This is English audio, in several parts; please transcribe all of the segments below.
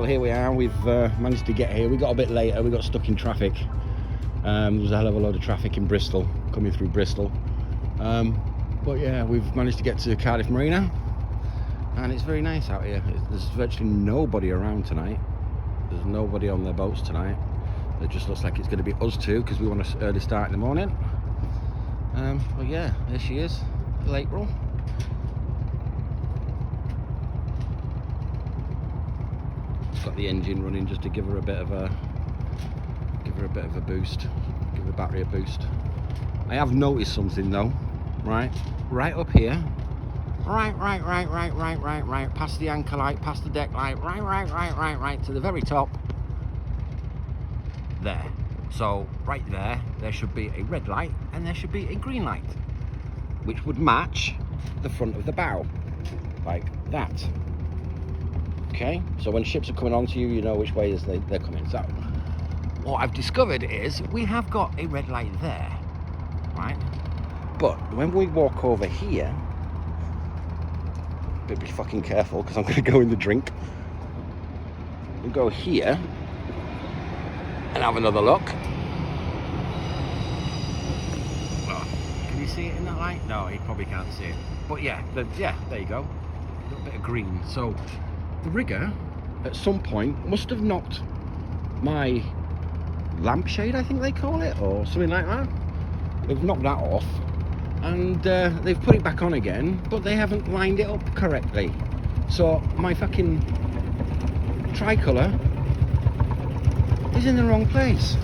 here we are. We've managed to get here. We got a bit later. We got stuck in traffic. There was a hell of a load of traffic in Bristol, coming through Bristol. But yeah, we've managed to get to Cardiff Marina, and it's very nice out here. There's virtually nobody around tonight. There's nobody on their boats tonight. It just looks like it's going to be us two because we want to early start in the morning. But yeah, there she is, little April. Got the engine running just to give her a bit of a boost, give the battery a boost. I have noticed something though, right up here, right past the anchor light, past the deck light, right to the very top there. So right there should be a red light and there should be a green light, which would match the front of the bow like that. Okay, so when ships are coming onto you, you know which way they're coming. So what I've discovered is we have got a red light there, right? But when we walk over here, better be fucking careful because I'm going to go in the drink. We'll go here and have another look. Well, can you see it in that light? No, you probably can't see it. But yeah, there you go. A little bit of green. So the rigger at some point must have knocked my lampshade, I think they call it, or something like that. They've knocked that off and they've put it back on again, but they haven't lined it up correctly. So my fucking tricolour is in the wrong place.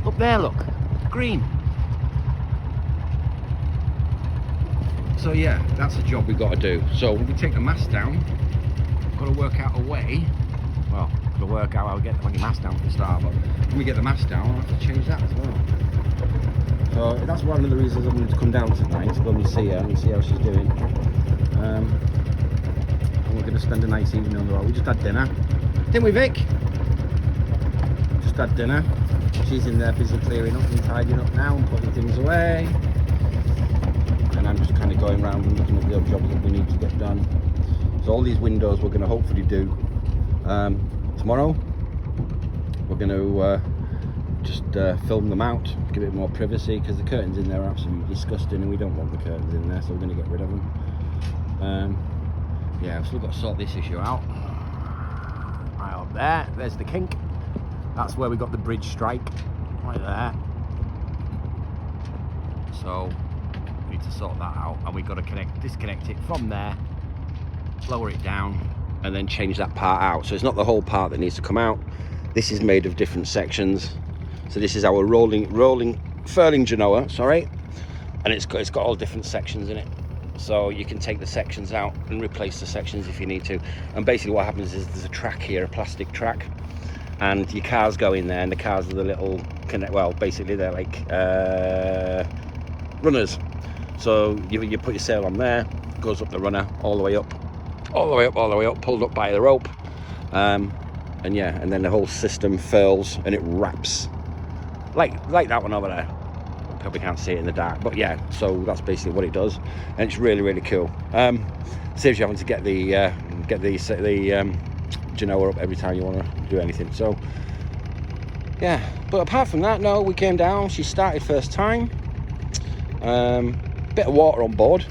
Up there, look, green. So yeah, that's a job we've got to do. So when we take the mast down, we've got to work out a way. Well, got to work out how to get the mast down for the start, but when we get the mast down, I'll have to change that as well. So that's one of the reasons I wanted to come down tonight, to go and see her and see how she's doing. And we're going to spend a nice evening on the road. We just had dinner, didn't we, Vic? Just had dinner. She's in there busy clearing up and tidying up now and putting things away. And I'm just kind of going around and looking at the other jobs that we need to get done. So all these windows we're going to hopefully do tomorrow. We're going to just film them out, give it more privacy, because the curtains in there are absolutely disgusting and we don't want the curtains in there, so we're going to get rid of them. Yeah, I've still got to sort this issue out. Right up there, there's the kink. That's where we got the bridge strike, right there. So we need to sort that out, and we've got to disconnect it from there, lower it down, and then change that part out. So it's not the whole part that needs to come out. This is made of different sections. So this is our rolling furling genoa, sorry, and it's got all different sections in it. So you can take the sections out and replace the sections if you need to. And basically what happens is there's a track here, a plastic track, and your cars go in there, and the cars are the little basically they're like runners. So you put your sail on there, goes up the runner all the way up, pulled up by the rope, and then the whole system furls and it wraps like that one over there. Probably can't see it in the dark, but yeah, so that's basically what it does, and it's really cool. Saves you having to get the genoa up every time you want to do anything. So yeah, but apart from that, no, we came down, she started first time. Bit of water on board.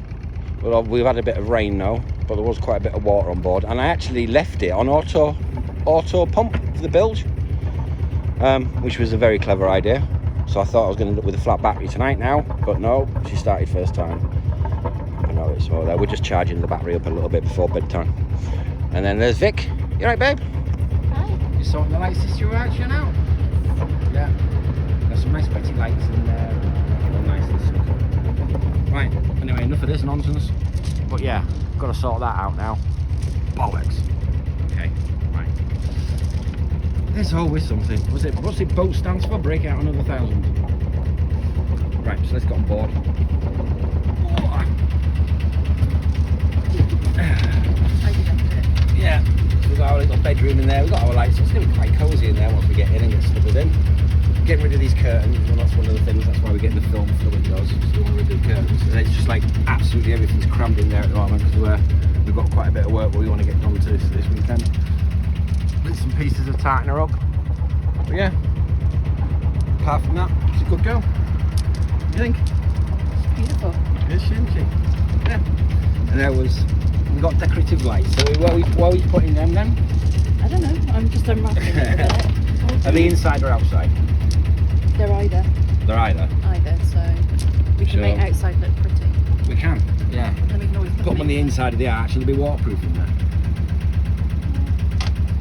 Well, we've had a bit of rain now, but there was quite a bit of water on board, and I actually left it on auto pump for the bilge, which was a very clever idea. So I thought I was going to end up with a flat battery tonight now, but no, she started first time. I know it's more there. We're just charging the battery up a little bit before bedtime. And then there's Vic. You right, babe? Hi. You sorting the light situation out? Yeah. Got some nice pretty lights in there. All nice and simple. Right. Anyway, enough of this nonsense. But yeah, got to sort that out now. Bollocks. Okay. Right. There's always something. What's it boat stands for? Break out another 1,000. Right, so let's get on board. Yeah, we've got our little bedroom in there, we've got our lights, so it's going to be quite cosy in there once we get in and get slithered in. Getting rid of these curtains, well, that's one of the things, that's why we're getting the film for the windows, because we want to remove curtains. And it's just like absolutely everything's crammed in there at the moment, because we've got quite a bit of work we want to get done to this weekend. bits and pieces of tightening her up. But yeah, apart from that, she's a good girl. What do you think? It's beautiful. Is she, isn't she? Yeah. And there was, we got decorative lights. So where are we putting them then? I don't know. I'm just unwrapping it a bit. Are they inside or outside? They're either. They're either. Either, so we can make outside look pretty. We can, yeah. And then we can always Put them on the inside of the arch, it'll be waterproof in there.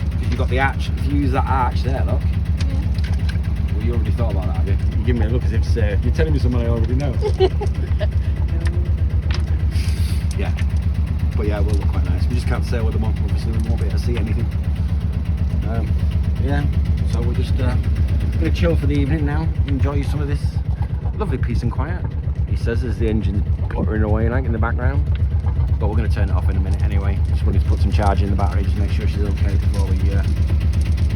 Because you've got the arch, if you use that arch there, look. Yeah. Well, you already thought about that, have you? You give me a look as if to say, you're telling me someone I already know. Yeah. But yeah, it will look quite nice. We just can't sail with them on, obviously we won't be able to see anything. Yeah, so we're just going to chill for the evening now, enjoy some of this lovely peace and quiet. He says as the engine's puttering away like in the background, but we're going to turn it off in a minute anyway. Just wanted to put some charge in the battery just to make sure she's okay before we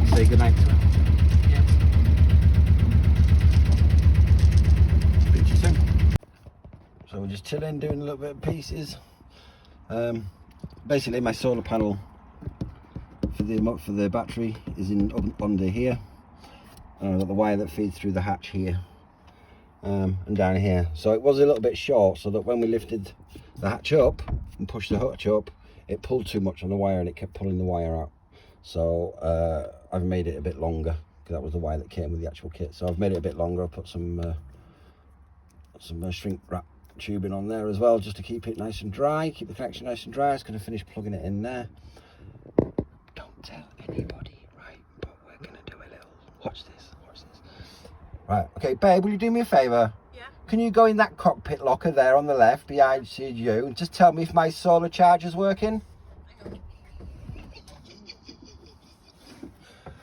say goodnight to her. Yeah. Speak to you soon. So we're just chilling, doing a little bit of pieces. Basically my solar panel for the battery is under here. I've got the wire that feeds through the hatch here. And down here, so it was a little bit short, so that when we lifted the hatch up and pushed the hatch up, it pulled too much on the wire and it kept pulling the wire out. So I've made it a bit longer, because that was the wire that came with the actual kit. So I've made it a bit longer. I put some shrink wrap tubing on there as well, just to keep it nice and dry, keep the connection nice and dry. I was going to finish plugging it in there. Don't tell anybody, right? But we're going to do a little, watch this. Right, okay, babe, will you do me a favour? Yeah. Can you go in that cockpit locker there on the left behind you and just tell me if my solar charger's working? Hang on.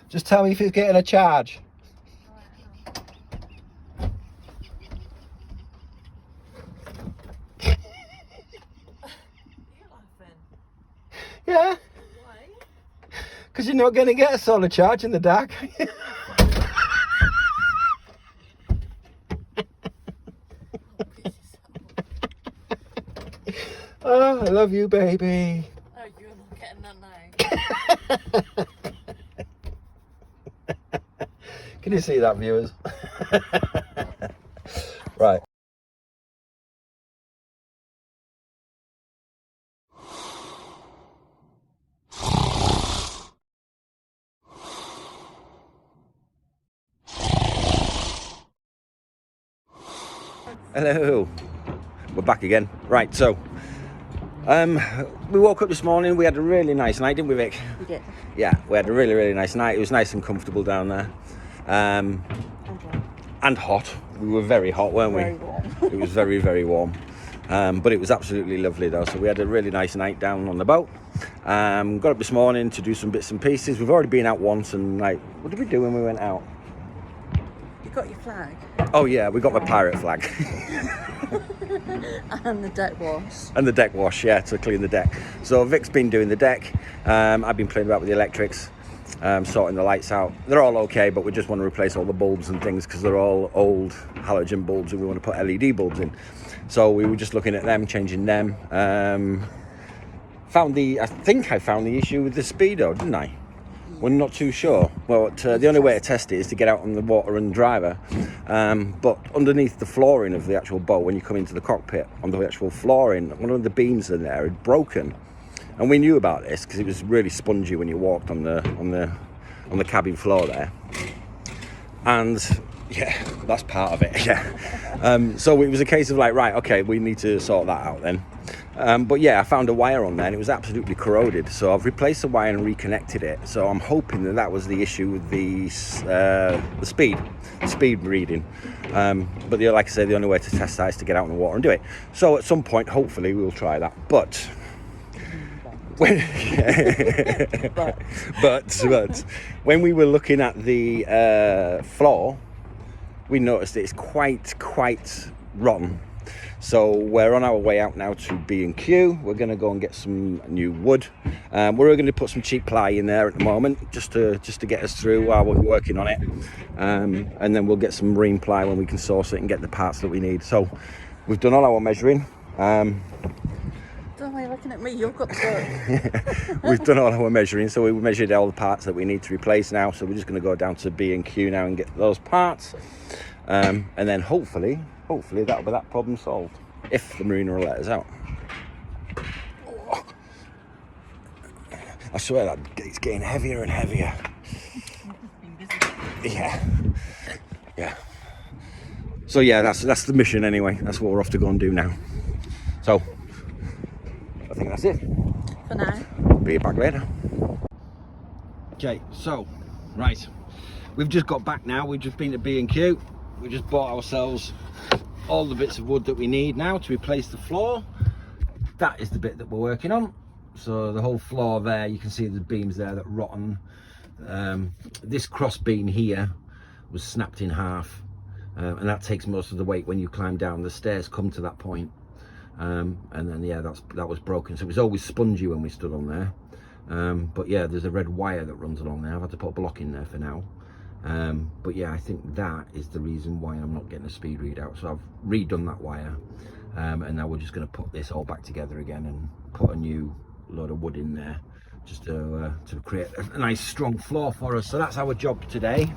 Just tell me if it's getting a charge. You're laughing. Yeah? Why? Because you're not going to get a solar charge in the dark. Oh, I love you, baby. Oh, you're not getting that now. Can you see that, viewers? Right. Hello. We're back again. Right, so we woke up this morning. We had a really nice night, didn't we, Vic? We did. Yeah, we had a really, really nice night. It was nice and comfortable down there. And hot. We were very hot, weren't we? Very warm. It was very, very warm. But it was absolutely lovely though. So we had a really nice night down on the boat. Got up this morning to do some bits and pieces. We've already been out once, and like, what did we do when we went out? You got your flag. Oh yeah, we got my pirate flag. And the deck wash. And the deck wash, yeah, to clean the deck. So Vic's been doing the deck. I've been playing about with the electrics, sorting the lights out. They're all okay, but we just want to replace all the bulbs and things because they're all old halogen bulbs and we want to put LED bulbs in. So we were just looking at them, changing them. I think I found the issue with the speedo, didn't I? We're not too sure. Well, the only way to test it is to get out on the water and driver. But underneath the flooring of the actual boat, when you come into the cockpit, on the actual flooring, one of the beams in there had broken. And we knew about this because it was really spongy when you walked on the cabin floor there. And yeah, that's part of it. Yeah. So it was a case of like, right, okay, we need to sort that out then. But yeah, I found a wire on there and it was absolutely corroded. So I've replaced the wire and reconnected it. So I'm hoping that was the issue with the speed reading. But like I say, the only way to test that is to get out in the water and do it. So at some point, hopefully, we'll try that. But when we were looking at the floor, we noticed it's quite rotten. So we're on our way out now to B&Q. We're going to go and get some new wood. We're going to put some cheap ply in there at the moment, just to get us through while we're working on it. And then we'll get some marine ply when we can source it and get the parts that we need. So we've done all our measuring. Don't I look looking at me. You've got to. We've done all our measuring, so we measured all the parts that we need to replace now. So we're just going to go down to B&Q now and get those parts, and then hopefully that'll be that problem solved. If the marina will let us out. Oh. I swear that it's getting heavier and heavier. Yeah. So yeah, that's the mission anyway. That's what we're off to go and do now. So I think that's it. For now. Be back later. Okay, so right, we've just got back now. We've just been to B&Q. We just bought ourselves all the bits of wood that we need now to replace the floor. That is the bit that we're working on. So the whole floor there, you can see the beams there that rotten. This cross beam here was snapped in half, and that takes most of the weight when you climb down. The stairs come to that point, and then yeah, that was broken. So it was always spongy when we stood on there. But yeah, there's a red wire that runs along there. I've had to put a block in there for now. But yeah, I think that is the reason why I'm not getting a speed readout. So I've redone that wire, and now we're just going to put this all back together again and put a new load of wood in there, just to create a nice strong floor for us. So that's our job today.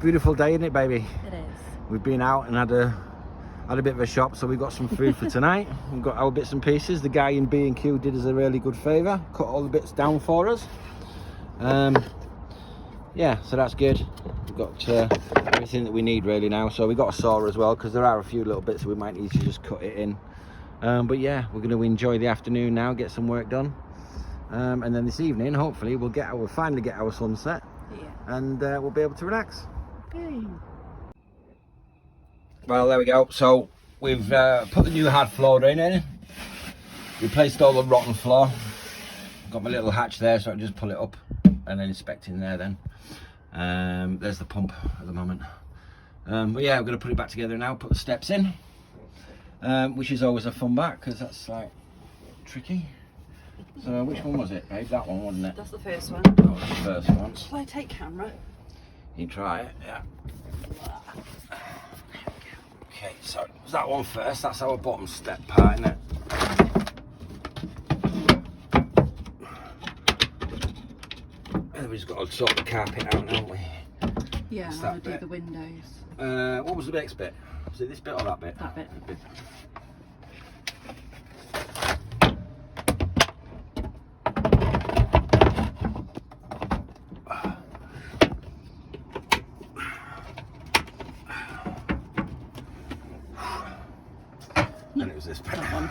Beautiful day, isn't it, baby? It is. We've been out and had a bit of a shop, so we've got some food for tonight. We've got our bits and pieces. The guy in B&Q did us a really good favour, cut all the bits down for us. Yeah, so that's good. We've got everything that we need really now. So we've got a saw as well, because there are a few little bits that we might need to just cut it in. But yeah, we're going to enjoy the afternoon now, get some work done, and then this evening hopefully we'll finally get our sunset. Yeah. And we'll be able to relax. Yay. Well, there we go. So we've put the new hard floor in, replaced all the rotten floor. Got my little hatch there, so I can just pull it up and then inspect in there then. There's the pump at the moment. But yeah, we're going to put it back together now, put the steps in, which is always a fun back, because that's like tricky. So which one was it, babe? That one, wasn't it? That's the first one. That was the first one. Shall I take camera? You can try it, yeah. Okay, so was that one first? That's our bottom step part, isn't it? And we've just got to sort the carpet out, haven't we? Yeah, I'll do the windows. What was the next bit? Was it this bit or that bit? That bit. And it was this bit. That one.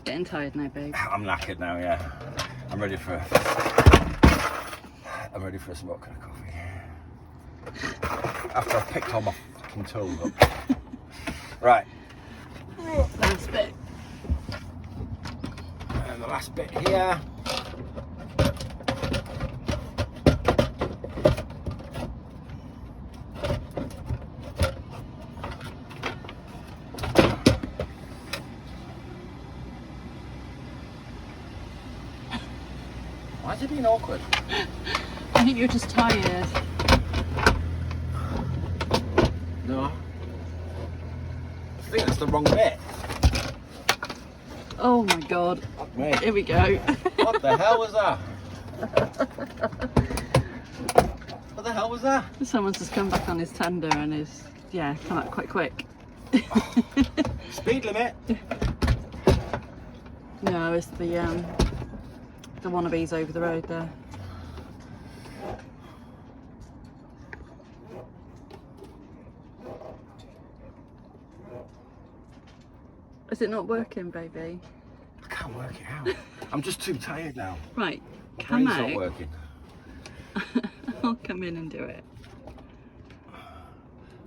Getting tired now, babe. I'm knackered now, yeah. I'm ready for a smoke and a coffee. After I've picked all my fucking toes up. Right. Last bit. And the last bit here. Why is it being awkward? I think you're just tired. No. I think that's the wrong bit. Oh my god. Fuck me. Here we go. What the hell was that? What the hell was that? Someone's just come back on his tender and is, yeah, come out quite quick. Speed limit. No, it's the wannabes over the road there. Is it not working, baby? I can't work it out. I'm just too tired now. Right, My come brain's out. not working. I'll come in and do it.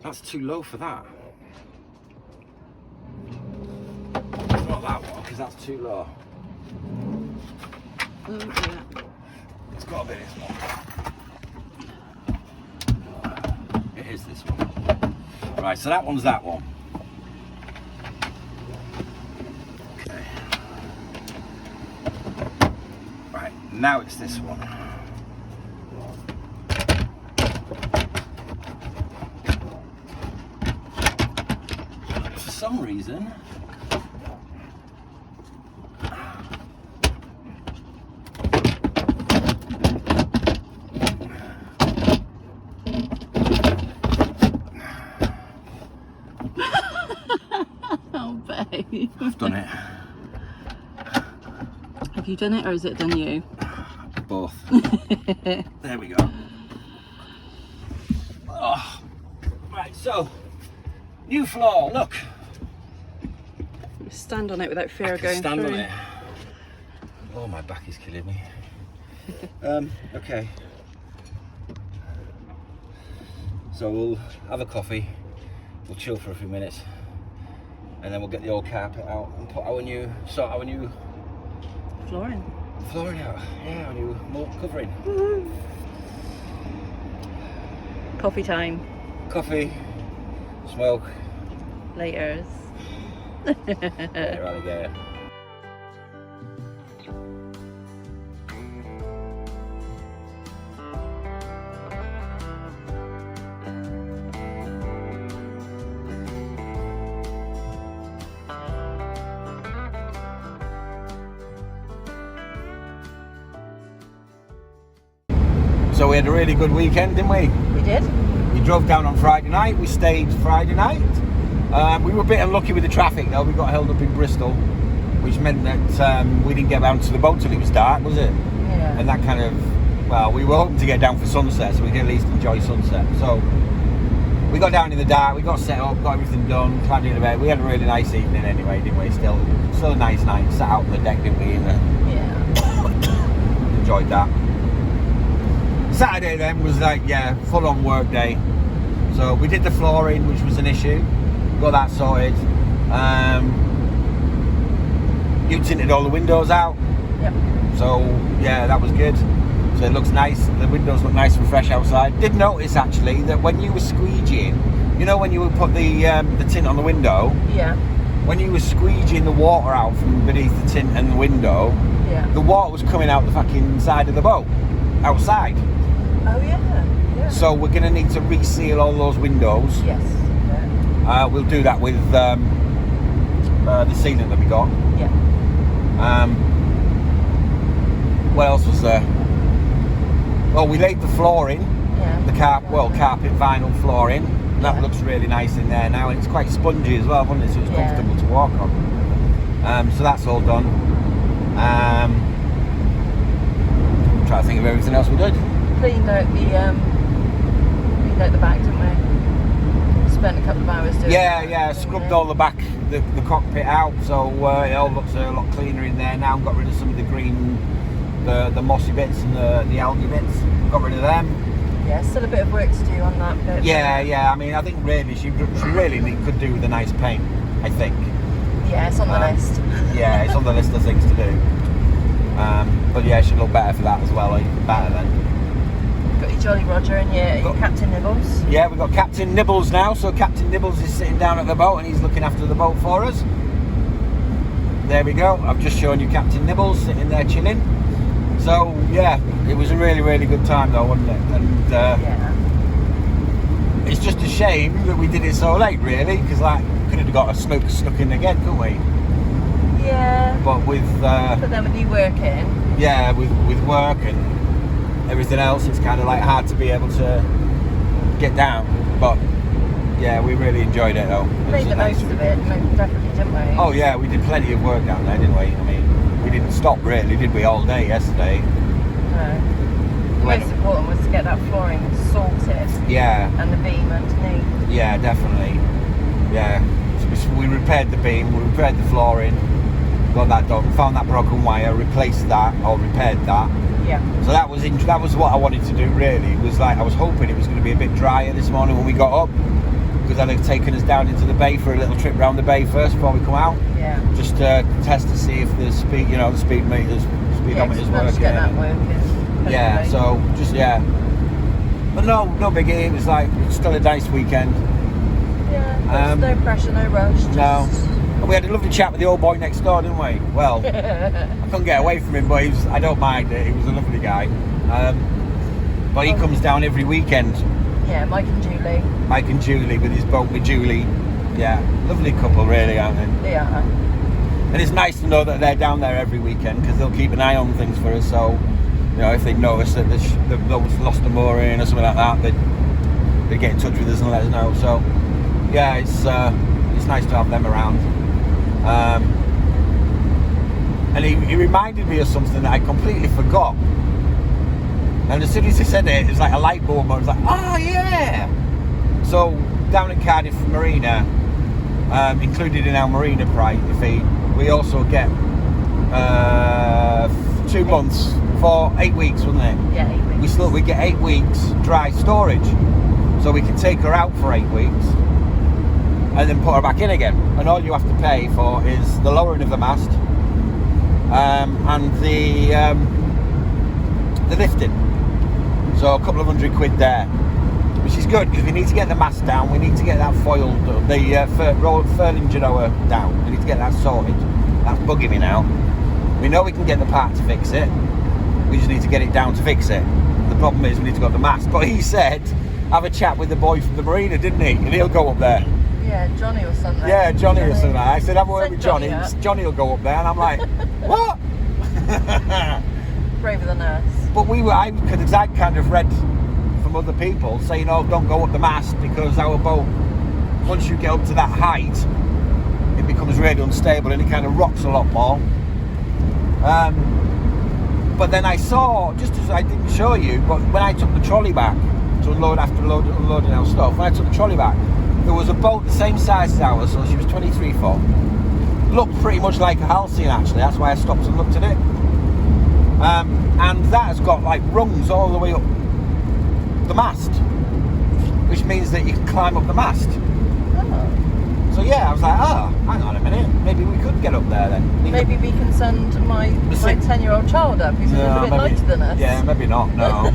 That's too low for that. It's not that one, because that's too low. Oh dear. It's got to be this one. It is this one. Right, so that one's that one. Okay. Right, now it's this one. For some reason, I've done it. Have you done it or has it done you? Both. There we go. Oh. Right, so new floor. Look. Stand on it without fear of going Stand through. on it. Oh, my back is killing me. Okay. So we'll have a coffee. We'll chill for a few minutes, and then we'll get the old carpet out and put our new Flooring. flooring out. Yeah, our new mold covering. Woo-hoo. Coffee time. Coffee, smoke. Laters. Later, alligator. So we had a really good weekend, didn't we? We did. We drove down on Friday night. We stayed Friday night. We were a bit unlucky with the traffic though. We got held up in Bristol, which meant that we didn't get round to the boat till it was dark, was it? Yeah. And that kind of, well, we were hoping to get down for sunset, so we could at least enjoy sunset. So we got down in the dark. We got set up, got everything done, climbed into bed. We had a really nice evening anyway, didn't we? Still a nice night. Sat out on the deck, didn't we? Yeah. Enjoyed that. Saturday then was like, yeah, full on work day. So we did the flooring, which was an issue. Got that sorted. You tinted all the windows out. Yep. So yeah, that was good. So it looks nice. The windows look nice and fresh outside. Did notice actually that when you were squeegeeing, you know when you would put the tint on the window, Yeah. when you were squeegeeing the water out from beneath the tint and the window, Yeah. the water was coming out the fucking side of the boat, outside. Oh yeah. Yeah. So we're going to need to reseal all those windows. Yes. Yeah. We'll do that with the sealant that we got. Yeah. What else was there? Well, we laid the flooring, Yeah. the carpet vinyl flooring. That Yeah. looks really nice in there now, and it's quite spongy as well, isn't it? So it's Yeah. comfortable to walk on. So that's all done. Try to think of everything else we did. Cleaned out the back, didn't we? Spent a couple of hours doing that. Yeah, scrubbed all the back, the cockpit out, so it all looks a lot cleaner in there now. Got rid of some of the green, the mossy bits and the algae bits. Got rid of them. Yeah, still a bit of work to do on that bit. Yeah. I mean, I think really she really could do with a nice paint. I think. Yeah, it's on the list. Yeah, it's on the list of things to do. But yeah, it should look better for that as well. Even better then. Got your Jolly Roger and your Captain Nibbles. Yeah, we've got Captain Nibbles now. So Captain Nibbles is sitting down at the boat and he's looking after the boat for us. There we go. I've just shown you Captain Nibbles sitting there chilling. So yeah, it was a really, really good time though, wasn't it? And Yeah. it's just a shame that we did it so late, really, because like could have got a smoke snuck in again, couldn't we? Yeah. But with But then with you working. yeah, with work and everything else, it's kind of like hard to be able to get down. But yeah, we really enjoyed it though. Made the most of it, definitely, didn't we? Oh yeah, we did plenty of work down there, didn't we? I mean, we didn't stop really, did we, all day yesterday? No. The most important was to get that flooring sorted. Yeah. And the beam underneath. Yeah, definitely. Yeah. So we repaired the beam, we repaired the flooring, got that done, found that broken wire, replaced that, or repaired that. Yeah. So that was what I wanted to do really. It was like, I was hoping it was going to be a bit drier this morning when we got up, because I'd have taken us down into the bay for a little trip around the bay first before we come out. Yeah. Just to test to see if the speed, the speedometer's working. Get that working. Yeah, so just but no biggie. It was like still a nice weekend. Yeah, there's no pressure, no rush. Just... No. And we had a lovely chat with the old boy next door, didn't we? Well, I couldn't get away from him, but I don't mind it. He was a lovely guy. But he comes down every weekend. Yeah, Mike and Julie with his boat with Julie. Yeah, lovely couple really, aren't they? Yeah. And it's nice to know that they're down there every weekend because they'll keep an eye on things for us. So, if they notice that they've lost a mooring or something like that, they get in touch with us and let us know. So, yeah, it's nice to have them around. And he reminded me of something that I completely forgot. And as soon as he said it, it was like a light bulb. I was like, oh yeah! So down at Cardiff Marina, included in our marina price fee, we also get 2 months for 8 weeks, wasn't it? Yeah, 8 weeks. We get 8 weeks dry storage, so we can take her out for 8 weeks and then put her back in again. And all you have to pay for is the lowering of the mast and the lifting. So a couple of £100 there, which is good because we need to get the mast down. We need to get that foiled, the furling genoa down. We need to get that sorted. That's bugging me now. We know we can get the part to fix it. We just need to get it down to fix it. The problem is we need to go to the mast. But he said, have a chat with the boy from the marina, didn't he? And he'll go up there. Yeah, Johnny or something. Yeah, Johnny or something. I said, have a word with Johnny. Johnny, Johnny will go up there. And I'm like, what? Braver than us. But because I'd kind of read from other people saying, oh, don't go up the mast because our boat, once you get up to that height, it becomes really unstable and it kind of rocks a lot more. But then I saw, just as I didn't show you, but when I took the trolley back to unload after unloading our stuff, when I took the trolley back, there was a boat the same size as ours, so she was 23 foot. Looked pretty much like a Halcyon actually, that's why I stopped and looked at it. And that has got like rungs all the way up the mast, which means that you can climb up the mast. Oh. So yeah, I was like, oh, hang on a minute, maybe we could get up there then. Maybe we can send my 10-year-old child up who's a little bit lighter than us. Yeah, maybe not, no.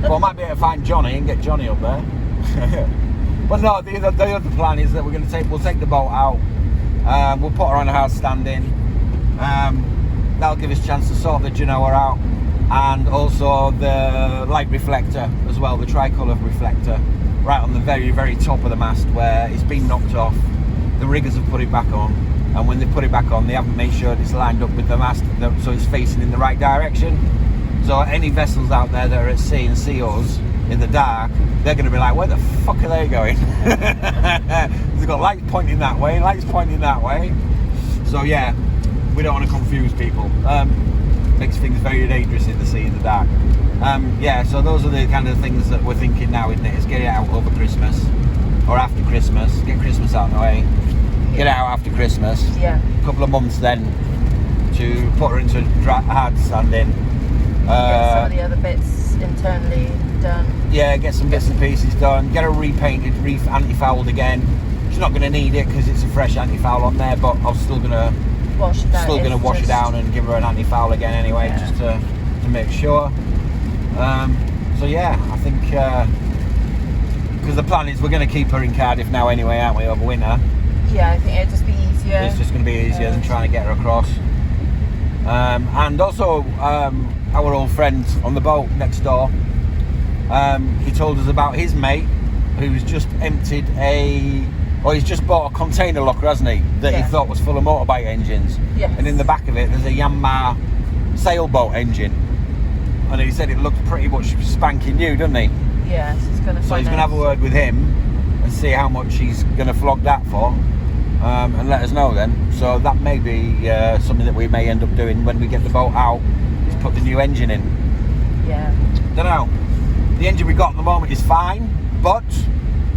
Well, I might be able to find Johnny and get Johnny up there. But no, the other plan is that we'll take the boat out, we'll put her on a hard standing, that'll give us a chance to sort the genoa out, and also the light reflector as well, the tricolour reflector, right on the very, very top of the mast where it's been knocked off. The riggers have put it back on, and when they put it back on, they haven't made sure it's lined up with the mast so it's facing in the right direction. So any vessels out there that are at sea and see us in the dark, they're going to be like, where the fuck are they going? They've got lights pointing that way, lights pointing that way. So yeah, we don't want to confuse people. Makes things very dangerous in the sea in the dark. Yeah, so those are the kind of things that we're thinking now, isn't it? Is get it out over Christmas or after Christmas, get Christmas out of the way, get it out after Christmas. Yeah. A couple of months then to put her into hard standing. Get some of the other bits internally done. Yeah, get some bits and pieces done. Get her repainted, anti-fouled again. She's not going to need it because it's a fresh anti-foul on there, but I'm still going to wash it down and give her an anti-foul again anyway, yeah. Just to make sure. So yeah, I think because the plan is we're going to keep her in Cardiff now anyway, aren't we, over winter? Yeah, I think it'll just be easier. It's just going to be easier than trying to get her across. And also our old friend on the boat next door, he told us about his mate who's just emptied he's just bought a container locker, hasn't he, that he thought was full of motorbike engines. Yes. And in the back of it there's a Yamaha sailboat engine, and he said it looked pretty much spanking new, doesn't he? Yeah, so he's going to have a word with him and see how much he's going to flog that for, and let us know then. So that may be something that we may end up doing when we get the boat out, is put the new engine in. Yeah. Don't know. The engine we got at the moment is fine, but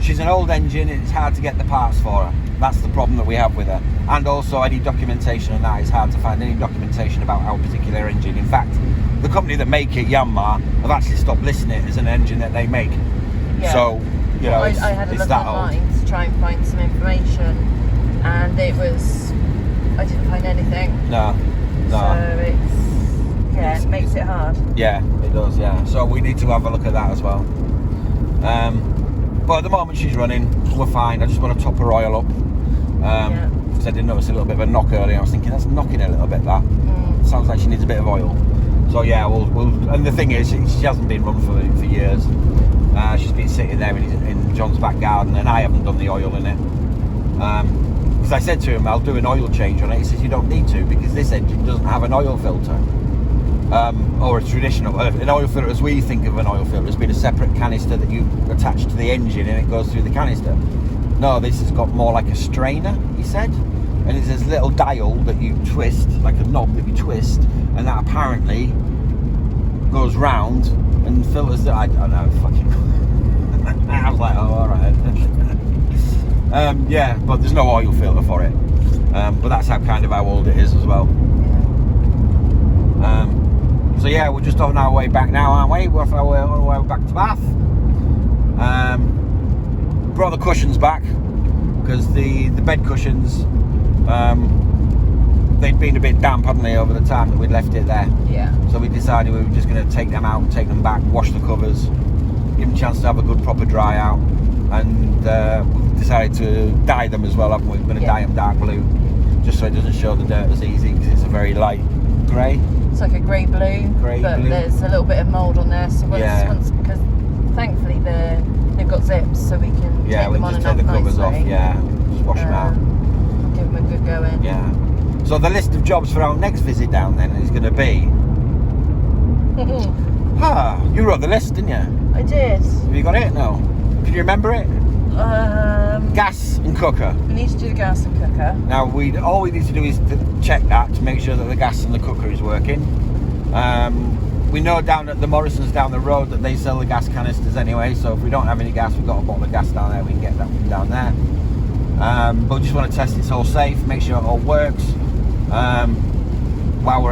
she's an old engine and it's hard to get the parts for her. That's the problem that we have with her. And also any documentation on that, is hard to find any documentation about our particular engine. In fact, the company that make it, Yamaha, have actually stopped listing it as an engine that they make. Yeah. So, you know, I had a look online to try and find some information, and it was, I didn't find anything. No. So it makes it hard. Yeah, it does, yeah. So we need to have a look at that as well. But at the moment she's running, we're fine. I just want to top her oil up. Because I did notice a little bit of a knock earlier. I was thinking, that's knocking a little bit, that. Sounds like she needs a bit of oil. So yeah, we'll and the thing is, she hasn't been run for years. She's been sitting there in John's back garden, and I haven't done the oil in it. Because I said to him, I'll do an oil change on it. He says, you don't need to, because this engine doesn't have an oil filter. Or a traditional, an oil filter as we think of an oil filter, has been a separate canister that you attach to the engine and it goes through the canister. No, this has got more like a strainer, he said. and it's this little dial that you twist, like a knob that you twist, and that apparently goes round and filters the. I don't know, fucking. I was like, oh, all right. Yeah, but there's no oil filter for it. But that's how old it is as well. So yeah, we're just on our way back now, aren't we? We're on our way back to Bath. Brought the cushions back because the bed cushions, they'd been a bit damp, hadn't they, over the time that we'd left it there. Yeah. So we decided we were just going to take them out, take them back, wash the covers, give them a chance to have a good proper dry out, and we decided to dye them as well, haven't we? We're going to dye them dark blue, just so it doesn't show the dirt as easy, because it's a very light grey. It's like a grey blue, but there's a little bit of mould on there, so once because thankfully they've got zips, so we can take them on and off nicely. Yeah, we just take the covers off, just wash them out. Give them a good go in. Yeah. So the list of jobs for our next visit down then is going to be... you wrote the list, didn't you? I did. Have you got it? No. Can you remember it? Gas and cooker. We need to do the gas and cooker. Now, all we need to do is to check that to make sure that the gas and the cooker is working. We know down at the Morrisons down the road that they sell the gas canisters anyway, so if we don't have any gas, we've got a bottle of gas down there, we can get that one down there. But we just want to test it's all safe, make sure it all works. While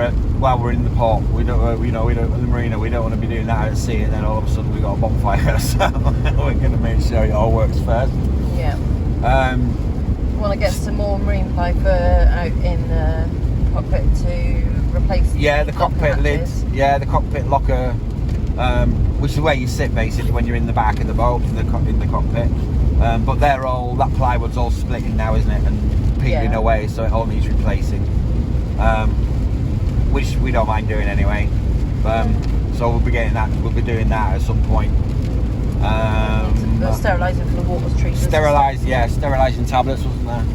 we're in the port, we don't in the marina, we don't want to be doing that out at sea, and then all of a sudden we got a bonfire. So we're going to make sure it all works first. Yeah. We want to get some more marine fibre out in the cockpit to replace. Yeah, the cockpit lids. Yeah, the cockpit locker, which is where you sit basically when you're in the back of the boat in the cockpit. But that plywood's all splitting now, isn't it, and peeling away, so it all needs replacing. Which we don't mind doing anyway. So we'll be getting that. We'll be doing that at some point. Sterilising for the water treatment. Sterilising tablets, wasn't there?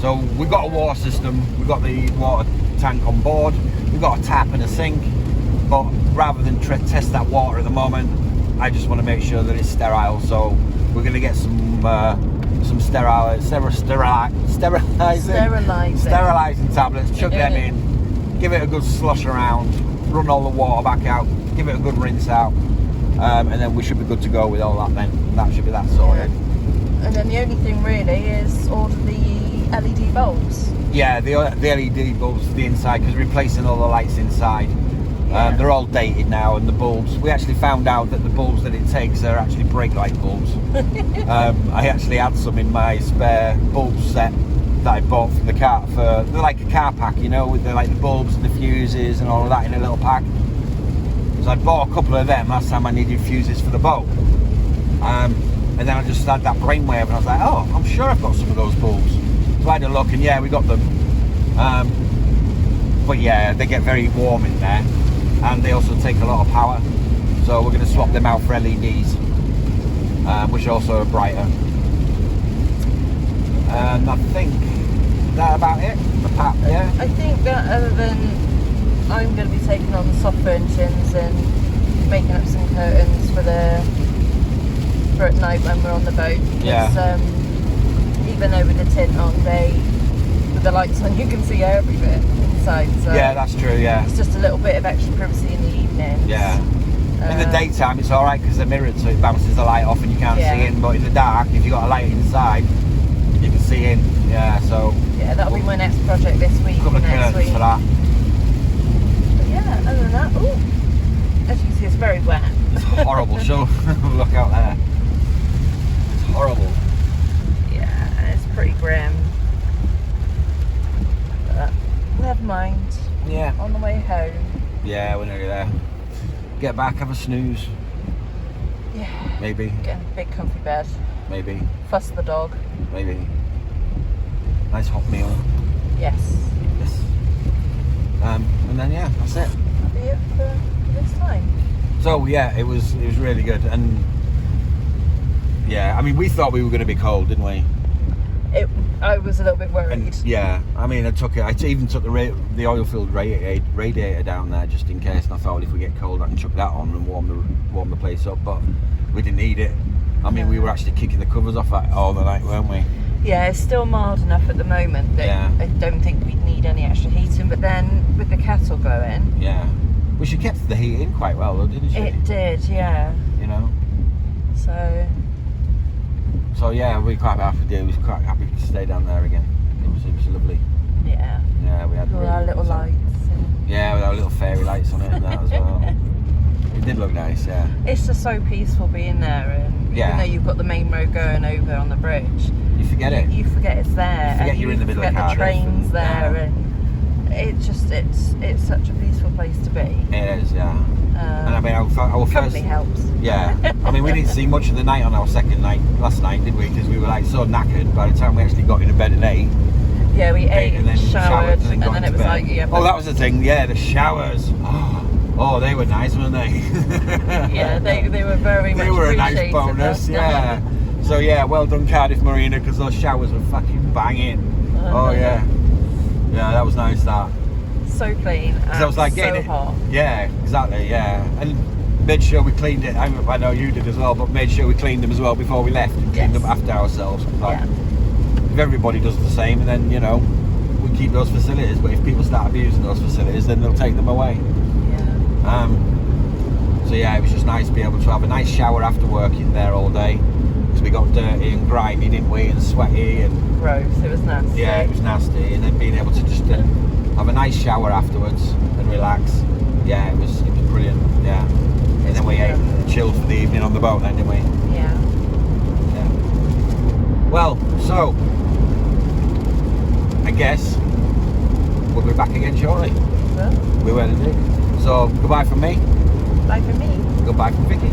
So we've got a water system. We've got the water tank on board. We've got a tap and a sink. But rather than test that water at the moment, I just want to make sure that it's sterile. So We're going to get some sterilizing tablets, chuck them in, give it a good slush around, run all the water back out, give it a good rinse out, and then we should be good to go with all that then. That should be that sorted. Yeah. And then the only thing really is order the LED bulbs. Yeah, the LED bulbs for the inside, because replacing all the lights inside. Yeah. They're all dated now, and the bulbs, we actually found out that the bulbs that it takes are actually brake light bulbs. I actually had some in my spare bulb set that I bought from the car they're like a car pack, you know, with the bulbs and the fuses and all of that in a little pack. So I bought a couple of them last time I needed fuses for the boat. And then I just had that brainwave and I was like, oh, I'm sure I've got some of those bulbs. So I had a look and yeah, we got them. But yeah, they get very warm in there. And they also take a lot of power, so we're going to swap them out for LEDs, which also are brighter. And I think that's about it. Yeah. I think that other than I'm going to be taking on the soft furnishings and making up some curtains for at night when we're on the boat. Yeah. Even though with the tint on, with the lights on, you can see everything inside. So yeah, that's true. Yeah. It's just a little bit of extra privacy in the evening. Yeah. In the daytime, it's all right because they're mirrored, so it bounces the light off and you can't see in. But in the dark, if you've got a light inside, you can see in. Yeah. So. Yeah, that'll be my next project this week. A couple of curtains for that. But yeah, other than that, as you can see, it's very wet. It's horrible. So look out there. It's horrible. Yeah, it's pretty grim. But never mind. Yeah. On the way home. Yeah, we're nearly there. Get back, have a snooze. Yeah. Maybe. Get in a big comfy bed. Maybe. Fuss the dog. Maybe. Nice hot meal. Yes. Yes. And then yeah, that's it. That'll be it for this time. So yeah, it was really good, and yeah, I mean we thought we were going to be cold, didn't we? I was a little bit worried. And, yeah, I mean I even took the oil-filled radiator down there just in case, and I thought if we get cold I can chuck that on and warm the place up, but we didn't need it. I mean we were actually kicking the covers off that all the night, weren't we? Yeah, it's still mild enough at the moment that I don't think we'd need any extra heating. But then with the kettle going, well, she kept the heat in quite well, though, didn't she? it did, yeah. You know. So yeah, we're quite happy. We was quite happy to stay down there again. It was lovely. Yeah. Yeah, we had all our little lights. Yeah, with our little fairy lights on it and that as well. It did look nice, yeah. It's just so peaceful being there, and even though you've got the main road going over on the bridge, you forget it. You forget it's there. You forget you're in the middle of Cardiff. The trains there, and it's such a peaceful place to be. It is, yeah. And I mean, our company first helps. Yeah, I mean, we didn't see much of the night on our second night last night, did we? Because we were like so knackered by the time we actually got into bed at 8. Yeah, we ate and then showered, and then it was bed. like, oh, that was the thing. Yeah, the showers. Oh, they were nice, weren't they? Yeah, they were very much. They were a nice bonus. Yeah. So yeah, well done Cardiff Marina, because those showers were fucking banging. Oh yeah. Yeah, that was nice. That. So clean. And I was like so hot. Yeah, exactly. Yeah, and made sure we cleaned it. I know you did as well, but made sure we cleaned them as well before we left and cleaned them after ourselves. Like, if everybody does the same, and then we keep those facilities. But if people start abusing those facilities, then they'll take them away. Yeah. So yeah, it was just nice to be able to have a nice shower after working there all day, because we got dirty and grimy, didn't we, and sweaty and gross. It was nasty. Yeah, it was nasty, and then being able to just have a nice shower afterwards and relax. Yeah, it was brilliant. Yeah. And then we ate and chilled for the evening on the boat then, didn't we? Yeah. Well, so I guess we'll be back again shortly. Well, we will indeed. So goodbye from me. Bye from me. Goodbye from Vicky.